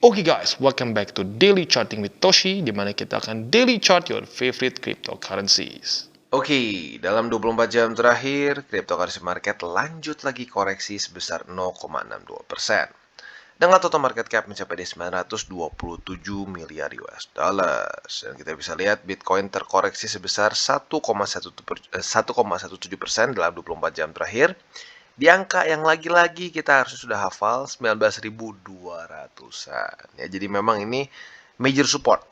Oke guys, welcome back to Daily Charting with Toshi, di mana kita akan daily chart your favorite cryptocurrencies. Oke, dalam 24 jam terakhir, cryptocurrency market lanjut lagi koreksi sebesar 0,62%. Dengan total market cap mencapai di 927 miliar US dollars. Dan kita bisa lihat Bitcoin terkoreksi sebesar 1,17% dalam 24 jam terakhir. Di angka yang lagi-lagi kita harus sudah hafal 19.200-an. Ya, jadi memang ini major support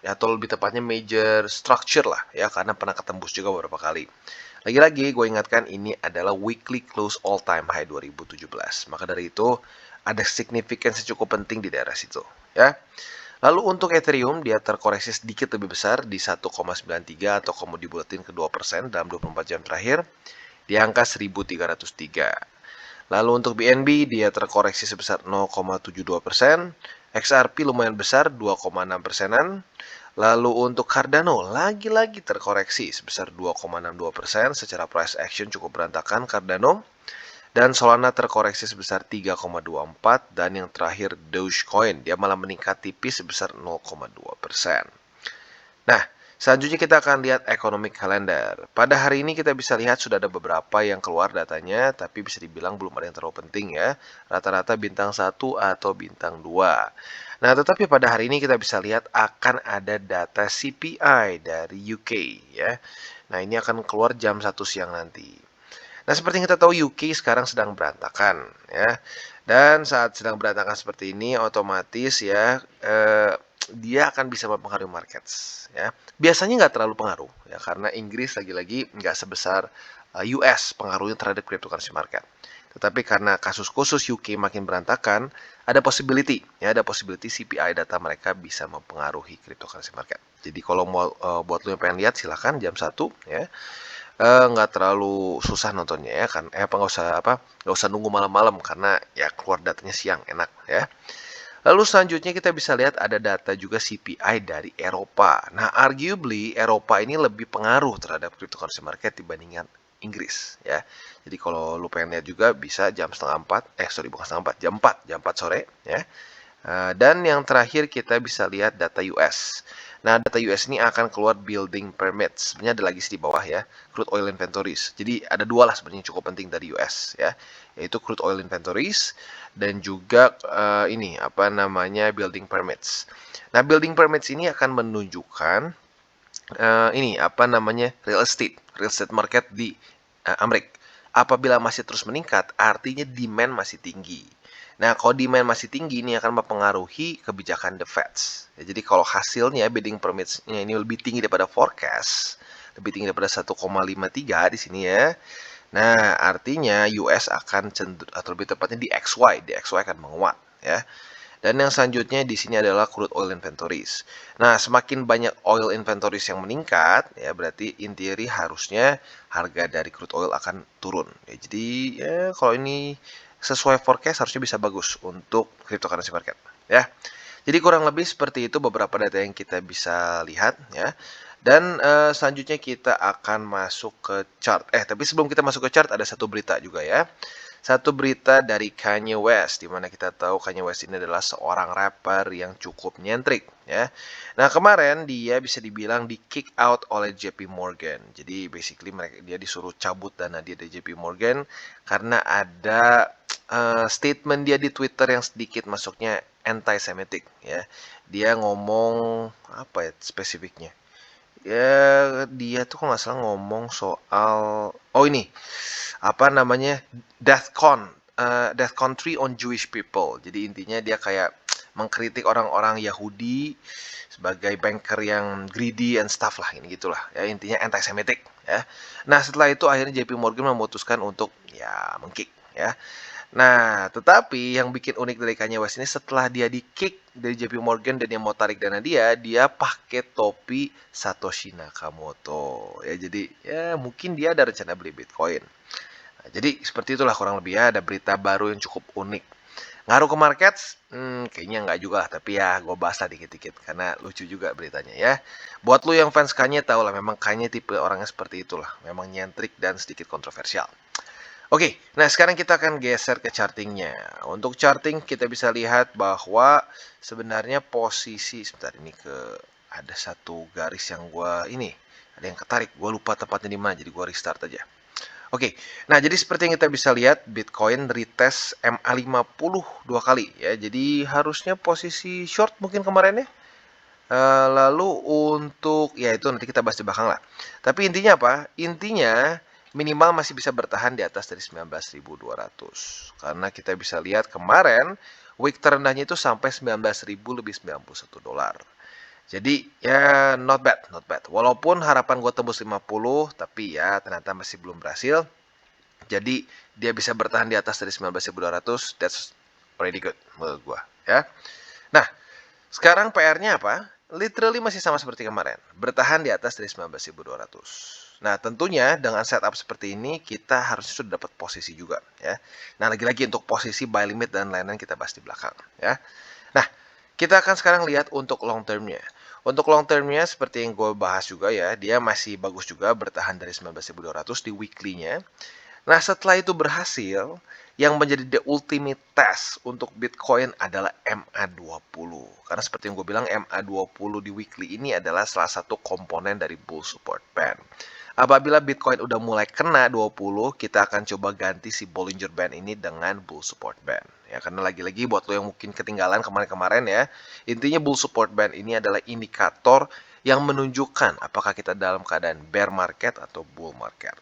atau lebih tepatnya major structure lah ya, karena pernah ketembus juga beberapa kali. Lagi-lagi gue ingatkan ini adalah weekly close all time high 2017. Maka dari itu ada signifikansi cukup penting di daerah situ ya. Lalu untuk Ethereum dia terkoreksi sedikit lebih besar di 1,93 atau kamu dibulatin ke 2% dalam 24 jam terakhir di angka 1303. Lalu untuk BNB dia terkoreksi sebesar 0,72%, XRP lumayan besar 2,6 persenan. Lalu untuk Cardano lagi-lagi terkoreksi sebesar 2,62%, secara price action cukup berantakan Cardano. Dan Solana terkoreksi sebesar 3,24, dan yang terakhir Dogecoin dia malah meningkat tipis sebesar 0,2%. Nah, selanjutnya kita akan lihat economic calendar. Pada hari ini kita bisa lihat sudah ada beberapa yang keluar datanya, tapi bisa dibilang belum ada yang terlalu penting ya. Rata-rata bintang 1 atau bintang 2. Nah, tetapi pada hari ini kita bisa lihat akan ada data CPI dari UK ya. Nah, ini akan keluar jam 1 siang nanti. Nah, seperti yang kita tahu UK sekarang sedang berantakan ya. Dan saat sedang berantakan seperti ini otomatis ya dia akan bisa mempengaruhi markets ya. Biasanya nggak terlalu pengaruh ya, karena Inggris lagi-lagi nggak sebesar US pengaruhnya terhadap cryptocurrency market. Tetapi karena kasus khusus UK makin berantakan, ada possibility CPI data mereka bisa mempengaruhi cryptocurrency market. Jadi kalau mau buat lo yang pengen lihat silahkan jam 1 ya. Nggak terlalu susah nontonnya ya kan, nggak usah nunggu malam-malam karena ya keluar datanya siang enak ya. Lalu selanjutnya kita bisa lihat ada data juga CPI dari Eropa. Nah, arguably Eropa ini lebih pengaruh terhadap cryptocurrency market dibandingkan Inggris ya. Jadi kalau lu pengen lihat juga bisa jam setengah 4, bukan setengah 4, jam 4 sore ya. Dan yang terakhir kita bisa lihat data US. Nah, data US ini akan keluar building permits. Sebenarnya ada lagi di bawah ya, crude oil inventories. Jadi ada dua lah sebenarnya cukup penting dari US ya, yaitu crude oil inventories dan juga building permits. Nah, building permits ini akan menunjukkan real estate market di Amerika. Apabila masih terus meningkat, artinya demand masih tinggi. Nah, kalau demand masih tinggi, ini akan mempengaruhi kebijakan The Fed. Ya, jadi kalau hasilnya bidding permits-nya ini lebih tinggi daripada forecast, lebih tinggi daripada 1,53 di sini ya. Nah, artinya US akan cenderung, atau lebih tepatnya di XY akan menguat ya. Dan yang selanjutnya di sini adalah crude oil inventories. Nah, semakin banyak oil inventories yang meningkat, ya berarti in theory harusnya harga dari crude oil akan turun. Ya, jadi ya kalau ini sesuai forecast harusnya bisa bagus untuk cryptocurrency market. Ya, jadi kurang lebih seperti itu beberapa data yang kita bisa lihat ya. Dan selanjutnya kita akan masuk ke chart. Tapi sebelum kita masuk ke chart ada satu berita juga ya. Satu berita dari Kanye West, di mana kita tahu Kanye West ini adalah seorang rapper yang cukup nyentrik ya. Nah, kemarin dia bisa dibilang di kick out oleh JP Morgan. Jadi basically dia disuruh cabut dana dia dari JP Morgan karena ada statement dia di Twitter yang sedikit masuknya anti-Semitic ya. Dia ngomong apa ya spesifiknya? Ya, dia tuh kalau nggak salah ngomong soal death country on Jewish people. Jadi intinya dia kayak mengkritik orang-orang Yahudi sebagai banker yang greedy and stuff lah, ini gitulah ya, intinya anti-Semitic ya. Nah, setelah itu akhirnya JP Morgan memutuskan untuk ya mengkick ya. Nah, tetapi yang bikin unik dari Kanye West ini, setelah dia di-kick dari JP Morgan dan dia mau tarik dana dia pakai topi Satoshi Nakamoto. Ya, jadi ya mungkin dia ada rencana beli Bitcoin. Nah, jadi seperti itulah kurang lebih ya, ada berita baru yang cukup unik. Ngaruh ke market? Kayaknya nggak juga lah, tapi ya gue bahas lah dikit-dikit karena lucu juga beritanya ya. Buat lu yang fans Kanye, tau lah memang Kanye tipe orangnya seperti itulah, memang nyentrik dan sedikit kontroversial. Oke, nah sekarang kita akan geser ke chartingnya. Untuk charting kita bisa lihat bahwa sebenarnya posisi sebentar ini ada satu garis yang ada yang ketarik. Gua lupa tepatnya di mana, jadi gua restart aja. Oke, nah jadi seperti yang kita bisa lihat Bitcoin retest MA50 dua kali ya. Jadi harusnya posisi short mungkin kemarin ya. Lalu untuk ya itu nanti kita bahas di belakang lah. Tapi intinya apa? Intinya minimal masih bisa bertahan di atas dari 19.200. Karena kita bisa lihat kemarin week terendahnya itu sampai 19.000 lebih $91. Jadi ya not bad, not bad. Walaupun harapan gue tembus 50, tapi ya ternyata masih belum berhasil. Jadi dia bisa bertahan di atas dari 19.200, that's pretty good menurut gue ya. Nah, sekarang PR-nya apa? Literally masih sama seperti kemarin, bertahan di atas dari 19.200. Nah, tentunya dengan setup seperti ini kita harusnya sudah dapat posisi juga ya. Nah, lagi-lagi untuk posisi buy limit dan lain-lain kita bahas di belakang ya. Nah, kita akan sekarang lihat untuk long term-nya. Untuk long term-nya seperti yang gue bahas juga ya, dia masih bagus juga bertahan dari 19.200 di weekly-nya. Nah, setelah itu berhasil, yang menjadi the ultimate test untuk Bitcoin adalah MA20. Karena seperti yang gue bilang, MA20 di weekly ini adalah salah satu komponen dari bull support band. Apabila Bitcoin udah mulai kena 20, kita akan coba ganti si Bollinger Band ini dengan bull support band. Ya, karena lagi-lagi buat lo yang mungkin ketinggalan kemarin-kemarin ya, intinya bull support band ini adalah indikator yang menunjukkan apakah kita dalam keadaan bear market atau bull market.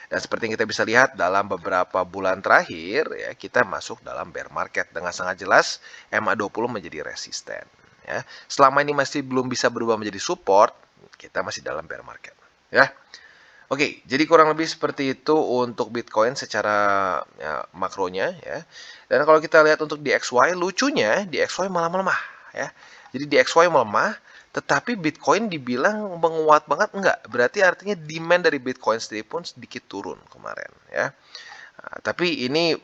Dan seperti yang kita bisa lihat dalam beberapa bulan terakhir ya, kita masuk dalam bear market dengan sangat jelas MA20 menjadi resisten ya. Selama ini masih belum bisa berubah menjadi support, kita masih dalam bear market ya. Oke, jadi kurang lebih seperti itu untuk Bitcoin secara ya, makronya ya. Dan kalau kita lihat untuk DXY, lucunya DXY malah melemah ya. Jadi DXY melemah, tetapi Bitcoin dibilang menguat banget enggak. Berarti artinya demand dari Bitcoin sendiri pun sedikit turun kemarin ya. Nah, tapi ini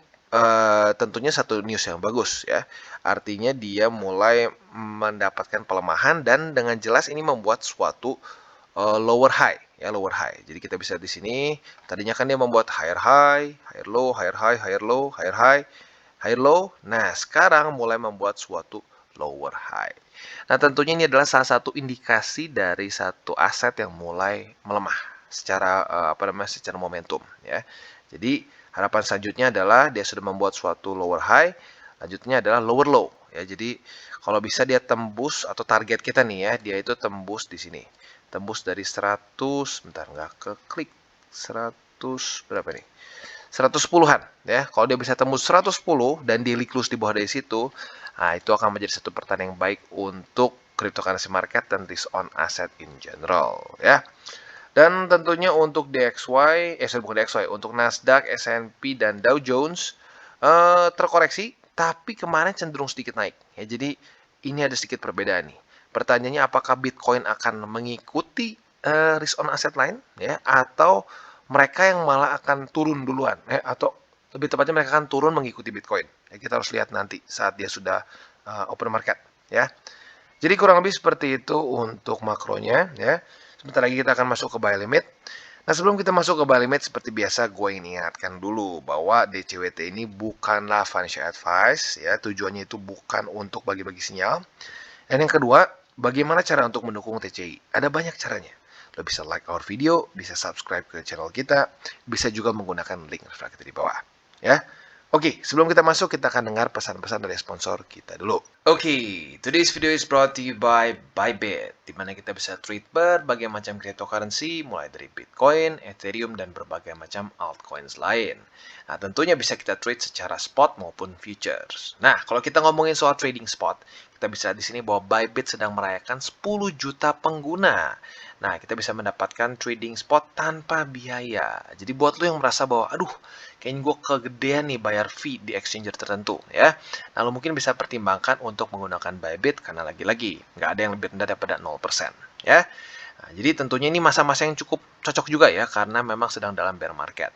tentunya satu news yang bagus ya. Artinya dia mulai mendapatkan pelemahan dan dengan jelas ini membuat suatu lower high ya, lower high. Jadi kita bisa di sini tadinya kan dia membuat higher high, higher low, higher high, higher low, higher high, higher low. Nah, sekarang mulai membuat suatu lower high. Nah, tentunya ini adalah salah satu indikasi dari satu aset yang mulai melemah secara secara momentum ya. Jadi, harapan selanjutnya adalah dia sudah membuat suatu lower high, lanjutnya adalah lower low ya. Jadi, kalau bisa dia tembus atau target kita nih ya, dia itu tembus di sini. Tembus dari 100, bentar nggak keklik, 100 berapa nih? 110-an ya. Kalau dia bisa tembus 110 dan daily close di bawah dari situ, nah itu akan menjadi satu pertanda yang baik untuk cryptocurrency market dan risk on asset in general ya. Dan tentunya untuk DXY, bukan DXY, untuk Nasdaq, S&P dan Dow Jones terkoreksi, tapi kemarin cenderung sedikit naik ya. Jadi ini ada sedikit perbedaan nih. Pertanyaannya apakah Bitcoin akan mengikuti risk on asset lain ya, atau mereka yang malah akan turun duluan ya, atau lebih tepatnya mereka akan turun mengikuti Bitcoin. Ya, kita harus lihat nanti saat dia sudah open market ya. Jadi kurang lebih seperti itu untuk makronya ya. Sebentar lagi kita akan masuk ke buy limit. Nah, sebelum kita masuk ke buy limit, seperti biasa gue ingin ingatkan dulu bahwa DCWT ini bukanlah financial advice ya. Tujuannya itu bukan untuk bagi-bagi sinyal. Dan yang kedua, bagaimana cara untuk mendukung TCI? Ada banyak caranya. Lo bisa like our video, bisa subscribe ke channel kita, bisa juga menggunakan link reflektor di bawah. Ya. Oke, sebelum kita masuk, kita akan dengar pesan-pesan dari sponsor kita dulu. Oke, today's video is brought to you by Bybit, di mana kita bisa trade berbagai macam cryptocurrency, mulai dari Bitcoin, Ethereum, dan berbagai macam altcoins lain. Nah, tentunya bisa kita trade secara spot maupun futures. Nah, kalau kita ngomongin soal trading spot, kita bisa di sini bahwa Bybit sedang merayakan 10 juta pengguna. Nah, kita bisa mendapatkan trading spot tanpa biaya. Jadi buat lo yang merasa bahwa, aduh, kayaknya gue kegedean nih bayar fee di exchanger tertentu ya. Nah, lo mungkin bisa pertimbangkan untuk menggunakan Bybit karena lagi-lagi nggak ada yang lebih rendah daripada 0% ya. Nah, jadi tentunya ini masa-masa yang cukup cocok juga ya karena memang sedang dalam bear market.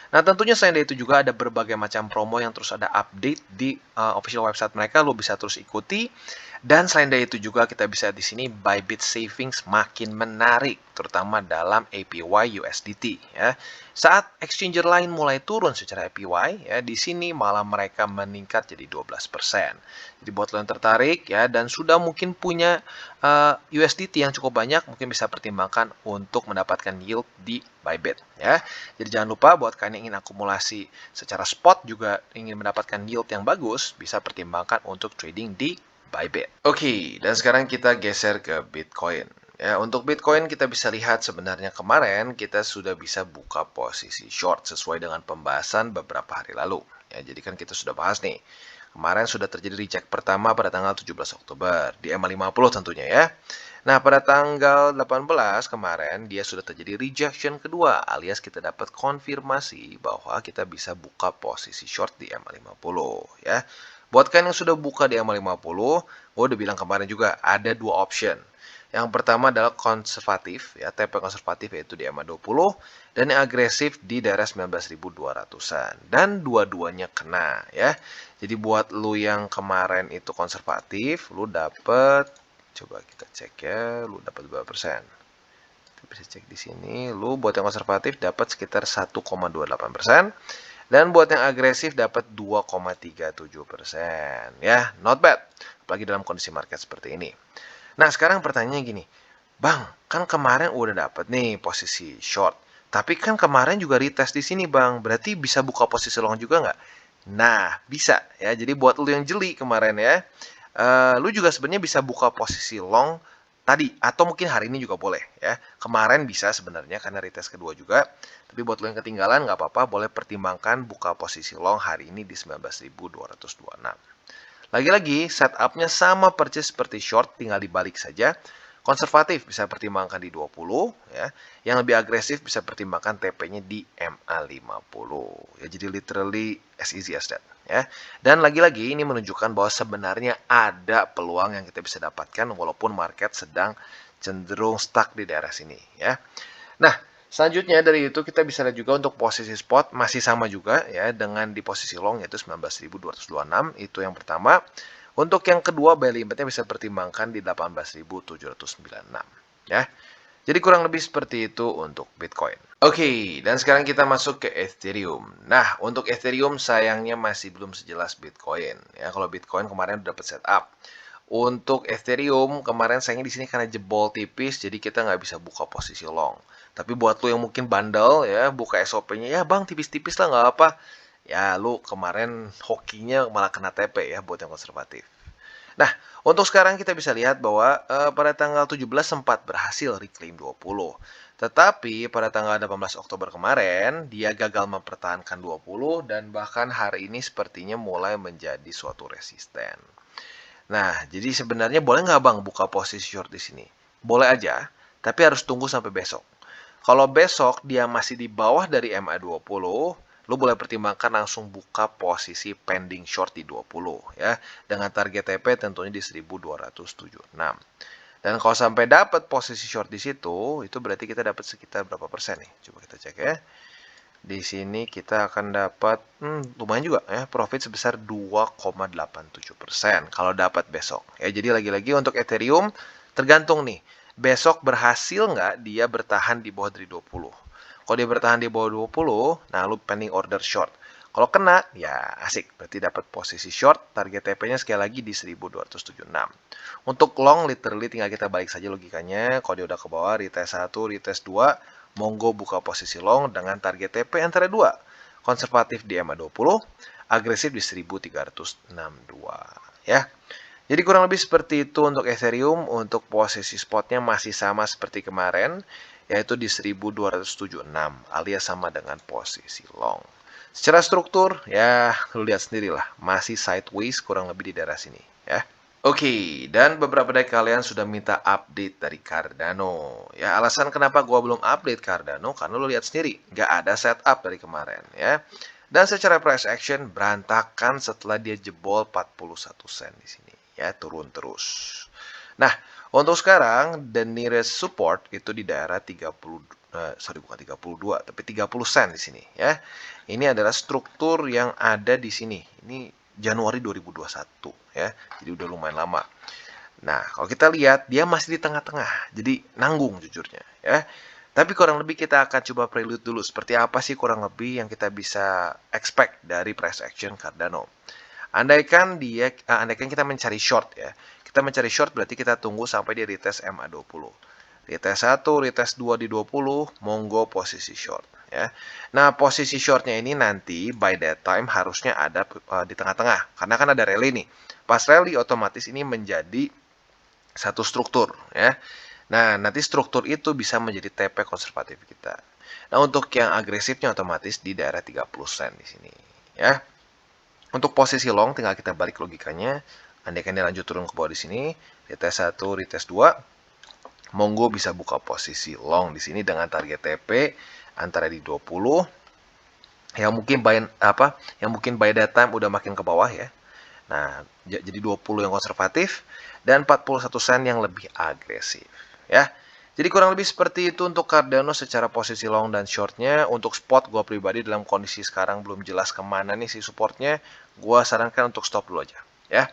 Nah, tentunya selain dari itu juga ada berbagai macam promo yang terus ada update di official website mereka, lo bisa terus ikuti. Dan selain dari itu juga kita bisa di sini Bybit Savings makin menarik, terutama dalam APY USDT ya. Saat exchanger lain mulai turun secara APY ya, di sini malah mereka meningkat jadi 12%. Jadi buat lo yang tertarik ya dan sudah mungkin punya USDT yang cukup banyak, mungkin bisa pertimbangkan untuk mendapatkan yield di Bybit ya. Jadi jangan lupa buat kalian yang ingin akumulasi secara spot juga ingin mendapatkan yield yang bagus, bisa pertimbangkan untuk trading di Bybit. Oke, dan sekarang kita geser ke Bitcoin. Ya, untuk Bitcoin kita bisa lihat sebenarnya kemarin kita sudah bisa buka posisi short sesuai dengan pembahasan beberapa hari lalu. Ya, jadi kan kita sudah bahas nih. Kemarin sudah terjadi reject pertama pada tanggal 17 Oktober di EMA50 tentunya ya. Nah, pada tanggal 18 kemarin dia sudah terjadi rejection kedua alias kita dapat konfirmasi bahwa kita bisa buka posisi short di EMA50 ya. Buat kalian yang sudah buka di EMA50, gue udah bilang kemarin juga ada dua option. Yang pertama adalah konservatif, ya TP konservatif yaitu di EMA20 dan yang agresif di daerah 19.200-an. Dan dua-duanya kena ya. Jadi buat lu yang kemarin itu konservatif, lu dapat coba kita cek ya, lu dapat berapa persen? Kita bisa cek di sini, lu buat yang konservatif dapat sekitar 1,28%. Dan buat yang agresif dapat 2,37%. Ya, not bad. Apalagi dalam kondisi market seperti ini. Nah, sekarang pertanyaannya gini. Bang, kan kemarin udah dapat nih posisi short. Tapi kan kemarin juga retest di sini, Bang. Berarti bisa buka posisi long juga nggak? Nah, bisa ya. Jadi buat lu yang jeli kemarin ya, lu juga sebenarnya bisa buka posisi long tadi atau mungkin hari ini juga boleh ya. Kemarin bisa sebenarnya karena retest kedua juga. Tapi buat lo yang ketinggalan nggak apa-apa, boleh pertimbangkan buka posisi long hari ini di 19.226. Lagi-lagi setupnya sama persis seperti short, tinggal dibalik saja. Konservatif bisa pertimbangkan di 20 ya. Yang lebih agresif bisa pertimbangkan TP-nya di MA50. Ya jadi literally as easy as that ya. Dan lagi-lagi ini menunjukkan bahwa sebenarnya ada peluang yang kita bisa dapatkan walaupun market sedang cenderung stuck di daerah sini ya. Nah, selanjutnya dari itu kita bisa lihat juga untuk posisi spot masih sama juga ya dengan di posisi long yaitu 19.226 itu yang pertama. Untuk yang kedua buy limitnya bisa pertimbangkan di 18.796 ya. Jadi kurang lebih seperti itu untuk Bitcoin. Oke, dan sekarang kita masuk ke Ethereum. Nah, untuk Ethereum sayangnya masih belum sejelas Bitcoin ya. Kalau Bitcoin kemarin udah dapat setup. Untuk Ethereum kemarin sayangnya di sini karena jebol tipis jadi kita nggak bisa buka posisi long. Tapi buat lo yang mungkin bandel ya buka SOP-nya ya bang tipis-tipis lah nggak apa. Ya lu kemarin hokinya malah kena TP ya buat yang konservatif. Nah untuk sekarang kita bisa lihat bahwa pada tanggal 17 sempat berhasil reclaim 20. Tetapi pada tanggal 18 Oktober kemarin dia gagal mempertahankan 20 dan bahkan hari ini sepertinya mulai menjadi suatu resisten. Nah, jadi sebenarnya boleh nggak Bang buka posisi short di sini? Boleh aja, tapi harus tunggu sampai besok. Kalau besok dia masih di bawah dari MA20, lo boleh pertimbangkan langsung buka posisi pending short di 20 ya. Dengan target TP tentunya di 1276. Dan kalau sampai dapat posisi short di situ, itu berarti kita dapat sekitar berapa persen nih? Coba kita cek ya. Di sini kita akan dapat lumayan juga ya, profit sebesar 2,87% kalau dapat besok. Ya, jadi lagi-lagi untuk Ethereum tergantung nih, besok berhasil nggak dia bertahan di bawah dari 20. Kalau dia bertahan di bawah 20, nah lu pending order short. Kalau kena, ya asik. Berarti dapat posisi short, target TP-nya sekali lagi di 1276. Untuk long, literally tinggal kita balik saja logikanya. Kalau dia udah ke bawah, retest 1, retest 2, monggo buka posisi long dengan target TP antara 2. Konservatif di EMA20, agresif di 1362. Ya. Jadi kurang lebih seperti itu untuk Ethereum. Untuk posisi spotnya masih sama seperti kemarin, yaitu di 1276 alias sama dengan posisi long. Secara struktur, ya lu lihat sendirilah, masih sideways kurang lebih di daerah sini ya. Oke, dan beberapa dari kalian sudah minta update dari Cardano. Ya, alasan kenapa gua belum update Cardano karena lu lihat sendiri, nggak ada setup dari kemarin ya. Dan secara price action berantakan setelah dia jebol 41 sen di sini ya, turun terus. Nah, untuk sekarang the nearest support itu di daerah 30 sorry bukan 32 tapi 30 sen di sini ya. Ini adalah struktur yang ada di sini. Ini Januari 2021 ya. Jadi udah lumayan lama. Nah, kalau kita lihat dia masih di tengah-tengah. Jadi nanggung jujurnya ya. Tapi kurang lebih kita akan coba prelude dulu. Seperti apa sih kurang lebih yang kita bisa expect dari price action Cardano. Andaikan kita mencari short ya. Kita mencari short berarti kita tunggu sampai dia retest MA20. Retest 1, retest 2 di 20, monggo posisi short ya. Nah, posisi shortnya ini nanti by that time harusnya ada di tengah-tengah. Karena kan ada rally nih. Pas rally otomatis ini menjadi satu struktur ya. Nah, nanti struktur itu bisa menjadi TP konservatif kita. Nah, untuk yang agresifnya otomatis di daerah 30 sen di sini ya. Untuk posisi long tinggal kita balik logikanya. Andaikan dia lanjut turun ke bawah di sini, retest 1, retest 2, monggo bisa buka posisi long di sini dengan target TP antara di 20 yang mungkin by that time udah makin ke bawah ya. Nah, jadi 20 yang konservatif dan 41 sen yang lebih agresif ya. Jadi kurang lebih seperti itu untuk Cardano secara posisi long dan shortnya. Untuk spot gue pribadi dalam kondisi sekarang belum jelas kemana nih si supportnya. Gue sarankan untuk stop dulu aja ya.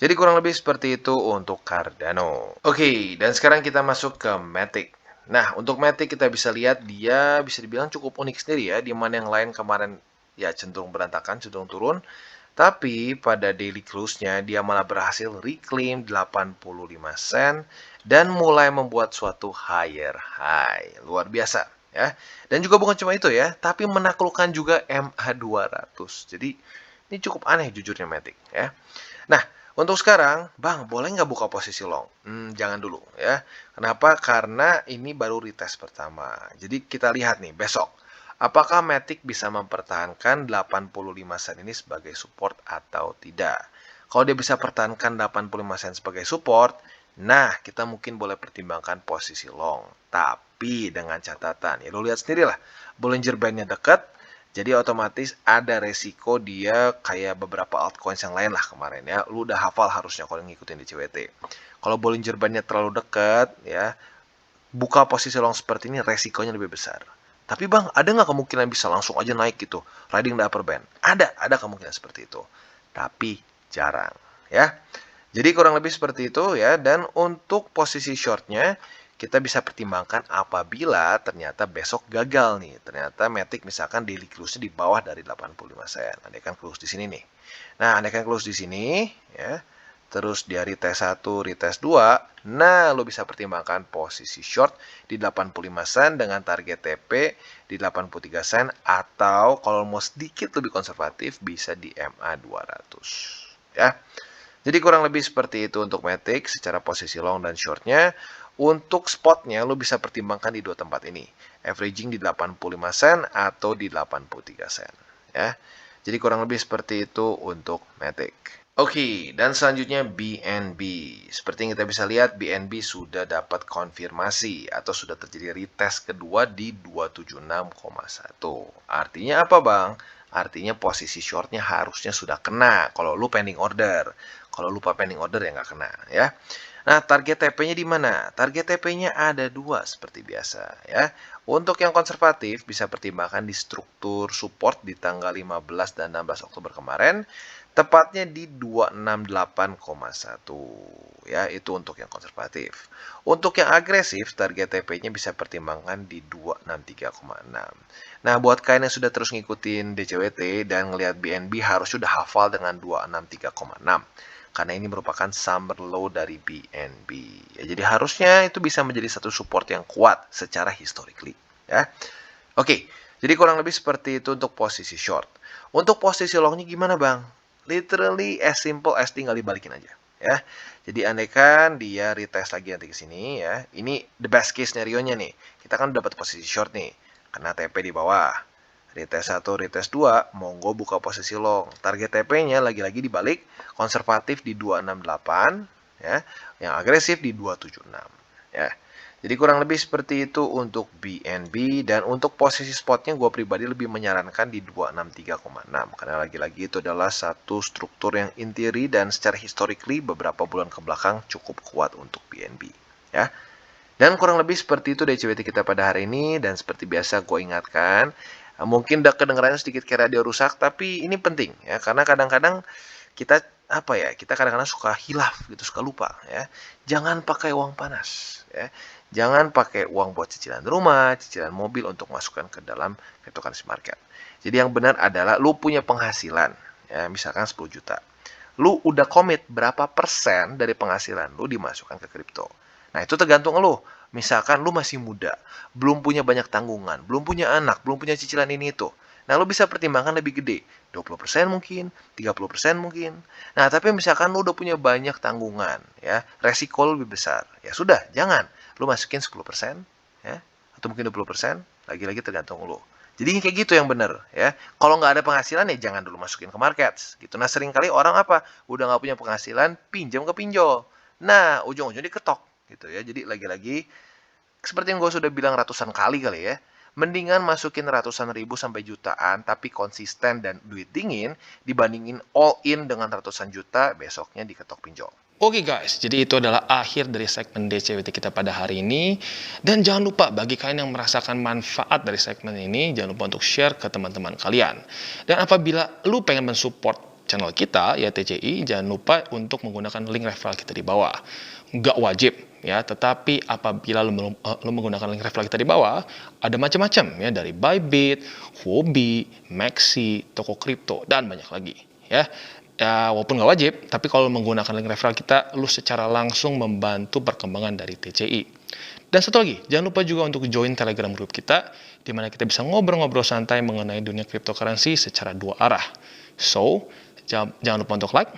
Jadi kurang lebih seperti itu untuk Cardano. Oke, dan sekarang kita masuk ke Matic. Nah, untuk Matic kita bisa lihat dia bisa dibilang cukup unik sendiri ya. Di mana yang lain kemarin ya cenderung berantakan, cenderung turun. Tapi pada daily close-nya dia malah berhasil reclaim 85 sen dan mulai membuat suatu higher high. Luar biasa ya. Dan juga bukan cuma itu ya, tapi menaklukkan juga MA200. Jadi ini cukup aneh jujurnya Matic ya. Nah, untuk sekarang, Bang, boleh nggak buka posisi long? Jangan dulu ya. Kenapa? Karena ini baru retest pertama. Jadi kita lihat nih besok. Apakah Matic bisa mempertahankan 85 sen ini sebagai support atau tidak? Kalau dia bisa pertahankan 85 sen sebagai support, nah kita mungkin boleh pertimbangkan posisi long. Tapi dengan catatan, ya lo lihat sendiri lah, Bollinger Band-nya dekat, jadi otomatis ada resiko dia kayak beberapa altcoins yang lain lah kemarin ya. Lu udah hafal harusnya kalau ngikutin di CWT. Kalau Bollinger Band-nya terlalu dekat ya, buka posisi long seperti ini resikonya lebih besar. Tapi bang, ada nggak kemungkinan bisa langsung aja naik gitu, riding the upper band? Ada kemungkinan seperti itu. Tapi jarang, ya. Jadi kurang lebih seperti itu ya. Dan untuk posisi shortnya, kita bisa pertimbangkan apabila ternyata besok gagal nih. Ternyata Matic misalkan daily close-nya di bawah dari 85 sen. Andaikan close di sini nih. Nah, andaikan close di sini, ya. Terus di retest 1, retest 2, nah lo bisa pertimbangkan posisi short di 85 sen dengan target TP di 83 sen atau kalau mau sedikit lebih konservatif bisa di MA200 ya. Jadi kurang lebih seperti itu untuk Matic secara posisi long dan shortnya. Untuk spotnya lo bisa pertimbangkan di dua tempat ini, averaging di 85 sen atau di 83 sen ya. Jadi kurang lebih seperti itu untuk Matic. Oke, dan selanjutnya BNB. Seperti yang kita bisa lihat, BNB sudah dapat konfirmasi atau sudah terjadi retest kedua di 276,1. Artinya apa bang? Artinya posisi shortnya harusnya sudah kena kalau lu pending order. Kalau lupa pending order ya nggak kena ya. Nah, target TP-nya di mana? Target TP-nya ada dua seperti biasa ya. Untuk yang konservatif bisa pertimbangkan di struktur support di tanggal 15 dan 16 Oktober kemarin. Tepatnya di 268,1 ya, itu untuk yang konservatif. Untuk yang agresif, target TP-nya bisa pertimbangkan di 263,6. Nah, buat kalian yang sudah terus ngikutin DCWT dan ngelihat BNB harus sudah hafal dengan 263,6. Karena ini merupakan summer low dari BNB. Ya, jadi harusnya itu bisa menjadi satu support yang kuat secara historically ya. Oke, jadi kurang lebih seperti itu untuk posisi short. Untuk posisi longnya gimana bang? Literally as simple as tinggal dibalikin aja ya. Jadi andaikan dia retest lagi nanti ke sini ya. Ini the best case scenario-nya nih. Kita kan dapat posisi short nih. Kena TP di bawah. Retest 1, retest 2, monggo buka posisi long. Target TP-nya lagi-lagi dibalik, konservatif di 268 ya. Yang agresif di 276 ya. Jadi kurang lebih seperti itu untuk BNB dan untuk posisi spotnya gue pribadi lebih menyarankan di 263,6 karena lagi-lagi itu adalah satu struktur yang intiri dan secara historically beberapa bulan ke belakang cukup kuat untuk BNB ya. Dan kurang lebih seperti itu DCWT kita pada hari ini, dan seperti biasa gue ingatkan, mungkin udah kedengerannya sedikit kayak radio rusak, tapi ini penting ya, karena kadang-kadang kita kita kadang-kadang suka hilaf gitu, suka lupa ya. Jangan pakai uang panas ya. Jangan pakai uang buat cicilan rumah, cicilan mobil untuk masukkan ke dalam cryptocurrency market. Jadi yang benar adalah lu punya penghasilan ya, misalkan 10 juta. Lu udah komit berapa persen dari penghasilan lu dimasukkan ke kripto. Nah, itu tergantung lu. Misalkan lu masih muda, belum punya banyak tanggungan, belum punya anak, belum punya cicilan ini itu. Nah, lu bisa pertimbangkan lebih gede. 20% mungkin, 30% mungkin. Nah, tapi misalkan lu udah punya banyak tanggungan, ya, resiko lu lebih besar. Ya sudah, jangan. Lu masukin 10%, ya, atau mungkin 20%, lagi-lagi tergantung lu. Jadi kayak gitu yang bener, ya. Kalau nggak ada penghasilan, ya jangan dulu masukin ke market. Gitu. Nah, seringkali orang apa? Udah nggak punya penghasilan, pinjam ke pinjol. Nah, ujung-ujungnya diketok. Gitu ya. Jadi lagi-lagi, seperti yang gue sudah bilang ratusan kali ya, mendingan masukin ratusan ribu sampai jutaan, tapi konsisten dan duit dingin, dibandingin all in dengan ratusan juta, besoknya diketok pinjol. Oke guys, jadi itu adalah akhir dari segmen DCWT kita pada hari ini. Dan jangan lupa, bagi kalian yang merasakan manfaat dari segmen ini, jangan lupa untuk share ke teman-teman kalian. Dan apabila lu pengen mensupport channel kita, ya TCI, jangan lupa untuk menggunakan link referral kita di bawah. Nggak wajib, ya, tetapi apabila lu menggunakan link referral kita di bawah, ada macam-macam, ya, dari Bybit, Huobi, Maxi, toko kripto, dan banyak lagi, ya. Ya, walaupun nggak wajib, tapi kalau menggunakan link referral kita, lu secara langsung membantu perkembangan dari TCI. Dan satu lagi, jangan lupa juga untuk join Telegram group kita, di mana kita bisa ngobrol-ngobrol santai mengenai dunia cryptocurrency secara dua arah. So, jangan lupa untuk like,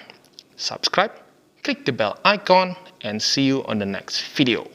subscribe, click the bell icon, and see you on the next video.